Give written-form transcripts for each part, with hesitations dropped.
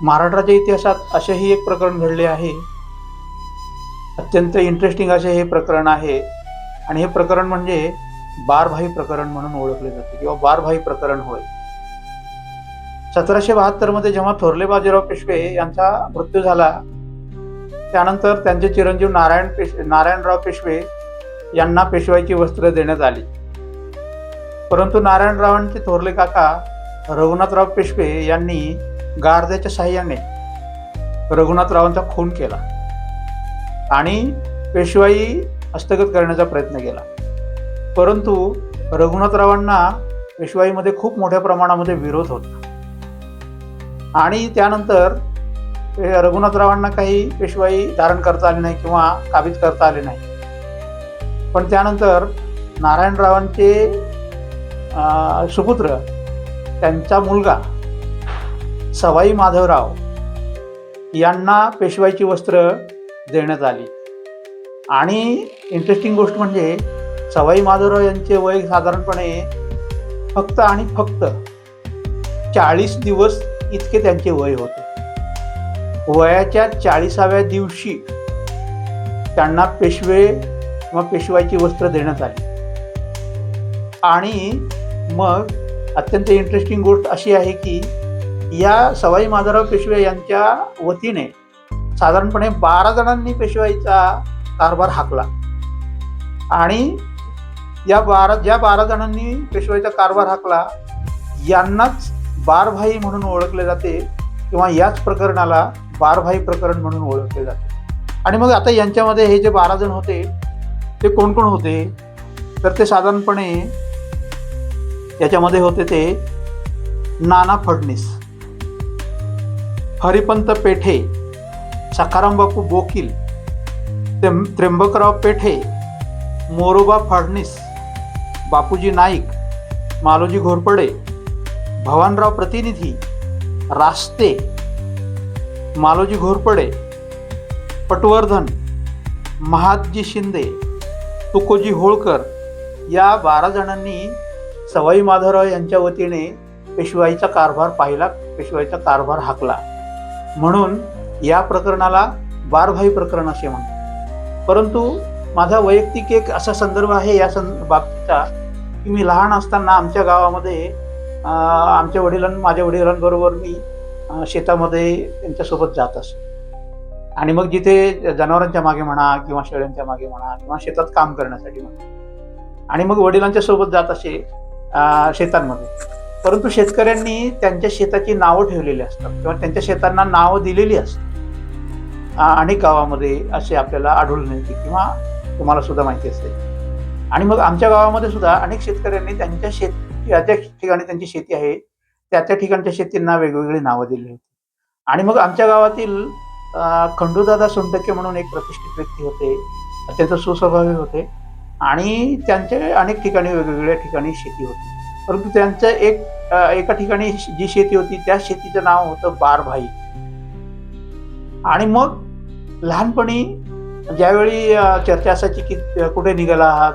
महाराष्ट्राच्या इतिहासात असेही एक प्रकरण घडले आहे. अत्यंत इंटरेस्टिंग असे हे प्रकरण आहे आणि हे प्रकरण म्हणजे बारभाई प्रकरण म्हणून ओळखले जाते किंवा बारभाई प्रकरण होय. 1772 मध्ये जेव्हा थोरले बाजीराव पेशवे यांचा मृत्यू झाला त्यानंतर त्यांचे चिरंजीव नारायणराव पेशवे यांना पेशवाईची वस्त्र देण्यात आली. परंतु नारायणरावांचे थोरले काका रघुनाथराव पेशवे यांनी गारद्याच्या साहाय्याने रघुनाथरावांचा खून केला आणि पेशवाई हस्तगत करण्याचा प्रयत्न केला. परंतु रघुनाथरावांना पेशवाईमध्ये खूप मोठ्या प्रमाणामध्ये विरोध होता आणि त्यानंतर रघुनाथरावांना काही पेशवाई धारण करता आली नाही किंवा काबीज करता आले नाही. पण त्यानंतर नारायणरावांचे सुपुत्र त्यांचा मुलगा सवाई माधवराव यांना पेशवाईची वस्त्र देण्यात आली. आणि इंटरेस्टिंग गोष्ट म्हणजे सवाई माधवराव यांचे वय साधारणपणे फक्त आणि फक्त 40 दिवस इतके त्यांचे वय होते. वयाच्या 40व्या दिवशी त्यांना पेशवे किंवा पेशवाईची वस्त्र देण्यात आली. आणि मग अत्यंत इंटरेस्टिंग गोष्ट अशी आहे की या सवाई माधवराव पेशवे यांच्या वतीने साधारणपणे 12 जणांनी पेशवाईचा कारभार हाकला आणि ज्या 12 जणांनी पेशवाईचा कारभार हाकला यांनाच बारभाई म्हणून ओळखले जाते किंवा याच प्रकरणाला बारभाई प्रकरण म्हणून ओळखले जाते. आणि मग आता यांच्यामध्ये हे जे 12 जण होते ते कोण कोण होते तर ते साधारणपणे याच्यामध्ये होते ते नाना फडणीस, हरिपंत पेठे, सखाराम बापू बोकील, त्र्यंबकराव पेठे, मोरोबा फडणीस, बापूजी नाईक, मालोजी घोरपडे, भवानराव प्रतिनिधी, रास्ते, मालोजी घोरपडे, पटवर्धन, महादजी शिंदे, तुकोजी होळकर या 12 जणांनी सवाई माधवराव यांच्या वतीने पेशवाईचा कारभार पाहिला, पेशवाईचा कारभार हाकला. म्हणून या प्रकरणाला बारभाई प्रकरण असे म्हणतात. परंतु माझा वैयक्तिक एक असा संदर्भ आहे या बाबतीचा की मी लहान असताना आमच्या गावामध्ये माझ्या वडिलांबरोबर मी शेतामध्ये त्यांच्यासोबत जात असे आणि मग जिथे जनावरांच्या मागे म्हणा किंवा शेळ्यांच्या मागे म्हणा किंवा शेतात काम करण्यासाठी म्हणा आणि मग वडिलांच्या सोबत जात असे शेतांमध्ये. परंतु शेतकऱ्यांनी त्यांच्या शेताची नावं ठेवलेली असतात किंवा त्यांच्या शेतांना नावं दिलेली असतात. अनेक गावामध्ये असे आपल्याला आढळून येते किंवा तुम्हाला सुद्धा माहिती असेल. आणि मग आमच्या गावामध्ये सुद्धा अनेक शेतकऱ्यांनी त्यांच्या ज्या ठिकाणी त्यांची शेती आहे त्या ठिकाणच्या शेतींना वेगवेगळी नावं दिली होती. आणि मग आमच्या गावातील खंडूदादा सोनटक्के म्हणून एक प्रतिष्ठित व्यक्ती होते, अत्यंत सुस्वभावी होते आणि त्यांचे अनेक ठिकाणी वेगवेगळ्या ठिकाणी शेती होती. परंतु त्यांचं एका ठिकाणी जी शेती होती त्या शेतीचं नाव होतं बारभाई. आणि मग लहानपणी ज्यावेळी चर्चा असायची की कुठे निघाला आहात,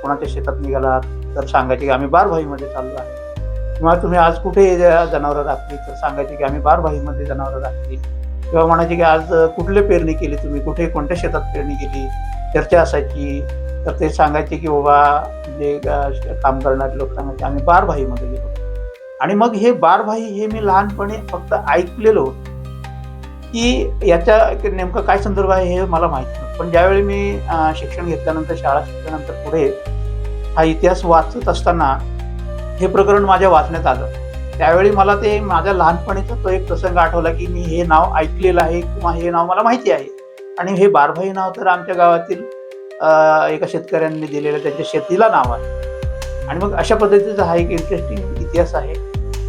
कोणाच्या शेतात निघाला आहात तर सांगायचे की आम्ही बारभाईमध्ये चाललो आहे किंवा तुम्ही आज कुठे जनावरं राखली तर सांगायचे की आम्ही बारभाईमध्ये जनावरं राखली किंवा म्हणायचे की आज कुठले पेरणी केली तुम्ही, कुठे कोणत्या शेतात पेरणी केली चर्चा असायची. तर ते सांगायचे की बाबा जे काम करणारे लोक सांगायचे आम्ही बारभाईमध्ये गेलो. आणि मग हे बारभाई हे मी लहानपणी फक्त ऐकलेलो की याच्या नेमकं काय संदर्भ आहे हे मला माहिती नव्हतं. पण ज्यावेळी मी शिक्षण घेतल्यानंतर शाळा शिकल्यानंतर पुढे हा इतिहास वाचत असताना हे प्रकरण माझ्या वाचण्यात आलं. त्यावेळी मला ते माझ्या लहानपणीचा तो एक प्रसंग आठवला की मी हे नाव ऐकलेलं आहे किंवा हे नाव मला माहिती आहे. आणि हे बारभाई नाव तर आमच्या गावातील एका शेतकऱ्यांनी दिलेलं त्यांच्या शेतीला नाव आहे. आणि मग अशा पद्धतीचा हा एक इंटरेस्टिंग इतिहास आहे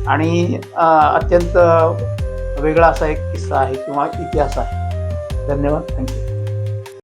आणि अत्यंत वेगळा असा एक किस्सा आहे किंवा इतिहास आहे. धन्यवाद. थँक्यू.